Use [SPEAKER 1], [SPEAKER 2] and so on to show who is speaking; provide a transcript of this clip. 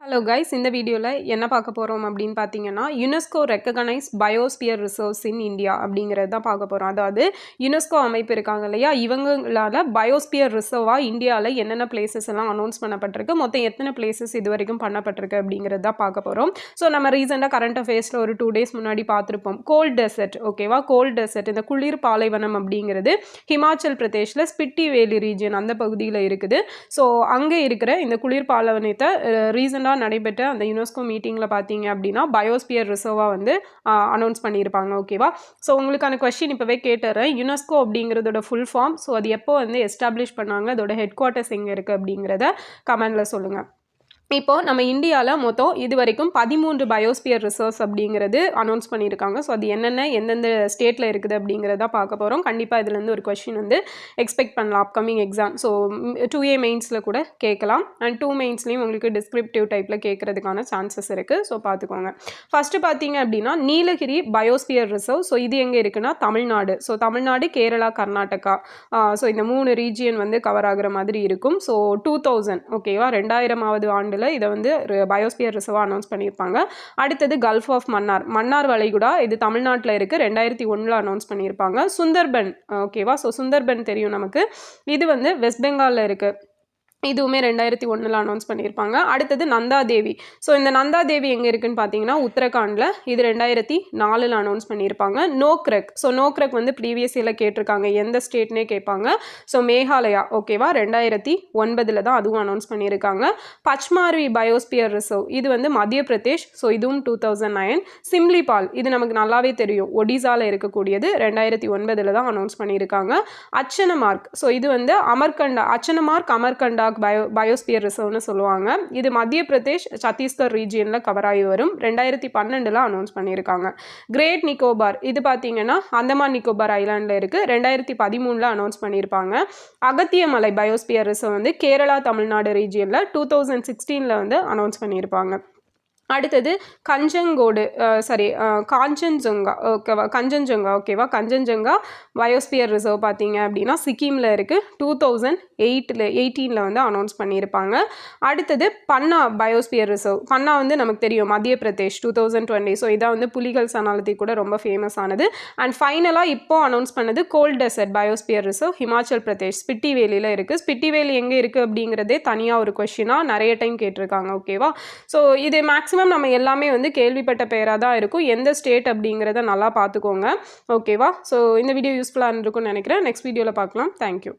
[SPEAKER 1] Hello guys, இந்த வீடியோல என்ன பார்க்க போறோம் அப்படின்னு பார்த்தீங்கன்னா UNESCO recognized biosphere reserves in India அப்படிங்கறது தான் பார்க்க போறோம். அதாவது UNESCO அமைப்பு இருக்காங்க இல்லையா, இவங்களால பயோஸ்பியர் ரிசர்வா இந்தியால என்னென்ன பிளேசஸ் எல்லாம் அனௌன்ஸ் பண்ணப்பட்டிருக்கு, மொத்தம் எத்தனை பிளேசஸ் இதுவரைக்கும் பண்ணப்பட்டிருக்கு அப்படிங்கறது தான் பார்க்க போறோம். ஸோ நம்ம ரீசெண்டாக கரண்ட் அஃபேர்ஸ்ல ஒரு 2 days முன்னாடி பார்த்துருப்போம். கோல்ட் டெசர்ட், ஓகேவா, கோல்ட் டெசர்ட், இந்த குளிர் பாலைவனம் அப்படிங்கிறது ஹிமாச்சல் பிரதேஷ்ல ஸ்பிட்டி வேலி ரீஜன் அந்த பகுதியில் இருக்குது. ஸோ அங்கே இருக்கிற இந்த குளிர் பாலைவனத்தை ரீசெண்டாக நடைபெற்ற அந்த யுனெஸ்கோ மீட்டிங்கில் பார்த்தீங்க அப்படின்னா பயோஸ்பியர் ரிசர்வாக வந்து அனௌன்ஸ் பண்ணியிருப்பாங்க. ஓகேவா, ஸோ உங்களுக்கான கொஸ்டின் இப்போவே கேட்டுறேன். யுனெஸ்கோ அப்படிங்கிறதோட ஃபுல் ஃபார்ம், ஸோ அது எப்போ வந்து எஸ்டாப்ளிஷ் பண்ணாங்க, அதோட ஹெட் குவார்ட்டர்ஸ் எங்கே இருக்குது அப்படிங்கிறத கமெண்டில் சொல்லுங்கள். இப்போது நம்ம இந்தியாவில் மொத்தம் இது வரைக்கும் 13 பயோஸ்பியர் ரிசர்வ்ஸ் அப்படிங்கிறது அனௌன்ஸ் பண்ணியிருக்காங்க. ஸோ அது என்னென்ன எந்தெந்த ஸ்டேட்டில் இருக்குது அப்படிங்கிறத பார்க்க போகிறோம். கண்டிப்பாக இதுலேருந்து ஒரு கொஸ்டின் வந்து எக்ஸ்பெக்ட் பண்ணலாம் அப்கமிங் எக்ஸாம். ஸோ 2A மெயின்ஸில் கூட கேட்கலாம், அண்ட் 2 மெயின்ஸ்லேயும் உங்களுக்கு டிஸ்கிரிப்டிவ் டைப்பில் கேட்குறதுக்கான சான்சஸ் இருக்குது. ஸோ பார்த்துக்கோங்க. ஃபஸ்ட்டு பார்த்தீங்க அப்படின்னா நீலகிரி பயோஸ்பியர் ரிசர்வ். ஸோ இது எங்கே இருக்குன்னா தமிழ்நாடு. ஸோ தமிழ்நாடு, கேரளா, கர்நாடகா, ஸோ இந்த 3 ரீஜியன் வந்து கவர் ஆகுற மாதிரி இருக்கும். ஸோ 2000, ஓகேவா, 2000ஆவது ஆண்டு இதை வந்து பயோஸ்பியர் ரிசர்வா அனௌன்ஸ் பண்ணியிருப்பாங்க. அடுத்தது கல்ஃப் ஆஃப் மன்னார் வளைகுடா, இது தமிழ்நாட்டில் இருக்குது, 2001 அனௌன்ஸ் பண்ணியிருப்பாங்க. சுந்தர்பன், ஓகேவா, ஸோ சுந்தர்பன் தெரியும் நமக்கு, இது வந்து வெஸ்ட் பெங்காலில் இருக்குது, இதுவுமே 2001 அனௌன்ஸ் பண்ணியிருப்பாங்க. அடுத்தது நந்தாதேவி. ஸோ இந்த நந்தாதேவி எங்கே இருக்குன்னு பார்த்தீங்கன்னா உத்தரகாண்டில், இது 2004 அனௌன்ஸ் பண்ணியிருப்பாங்க. நோக்ரெக், ஸோ நோக்ரெக் வந்து ப்ரீவியஸ் இயரில் கேட்டிருக்காங்க, எந்த ஸ்டேட்னே கேட்பாங்க. ஸோ மேகாலயா, ஓகேவா, 2009 தான் அதுவும் அனௌன்ஸ் பண்ணியிருக்காங்க. பச்மார்வி பயோஸ்பியர் ரிசர்வ், இது வந்து மத்திய பிரதேஷ், ஸோ இதுவும் 2009. சிம்லிபால், இது நமக்கு நல்லாவே தெரியும், ஒடிசாவில் இருக்கக்கூடியது, 2009 தான் அனௌன்ஸ் பண்ணியிருக்காங்க. அச்சனமார்க், ஸோ இது வந்து அமர்கண்டா பயோஸ்பியர் ரிசர்வ்னு சொல்லுவாங்க. இது மத்திய பிரதேஷ், சத்தீஸ்கர் ரீஜியனில் கவர் ஆகி வரும், 2012 அனௌன்ஸ் பண்ணியிருக்காங்க. கிரேட் நிக்கோபார், இது பார்த்தீங்கன்னா அந்தமான் நிக்கோபார் ஐலாண்டில் இருக்குது, 2013 அனௌன்ஸ் பண்ணியிருப்பாங்க. அகத்தியமலை பயோஸ்பியர் ரிசர்வ் வந்து கேரளா, தமிழ்நாடு ரீஜியனில் 2016 வந்து அனௌன்ஸ் பண்ணியிருப்பாங்க. அடுத்தது காஞ்சன்ஜங்கா, கஞ்சன்ஜங்கா பயோஸ்பியர் ரிசர்வ் பார்த்தீங்க அப்படின்னா சிக்கிமில் இருக்குது, 2018 வந்து அனௌன்ஸ் பண்ணியிருப்பாங்க. அடுத்தது பன்னா பயோஸ்பியர் ரிசர்வ், பன்னா வந்து நமக்கு தெரியும் மத்திய பிரதேஷ், 2020. ஸோ இதான் வந்து புலிகள் சரணாலயத்தை கூட ரொம்ப ஃபேமஸ் ஆனது. அண்ட் ஃபைனலாக இப்போ அனௌன்ஸ் பண்ணது cold desert biosphere reserve, Himachal Pradesh, Spiti வேலியில் இருக்குது. ஸ்பிட்டி வேலி எங்கே இருக்குது அப்படிங்கிறதே தனியாக ஒரு கொஸ்டினாக நிறைய டைம் கேட்டிருக்காங்க. ஓகேவா, ஸோ இது மேக்ஸிமம் நம்ம எல்லாமே வந்து கேள்விப்பட்ட பேராக தான் இருக்கும். எந்த ஸ்டேட் அப்படிங்கிறத நல்லா பார்த்துக்கோங்க. ஓகேவா, ஸோ இந்த வீடியோ யூஸ்ஃபுல்லாக இருந்திருக்கும்னு நினைக்கிறேன். நெக்ஸ்ட் வீடியோவில் பார்க்கலாம். தேங்க்யூ.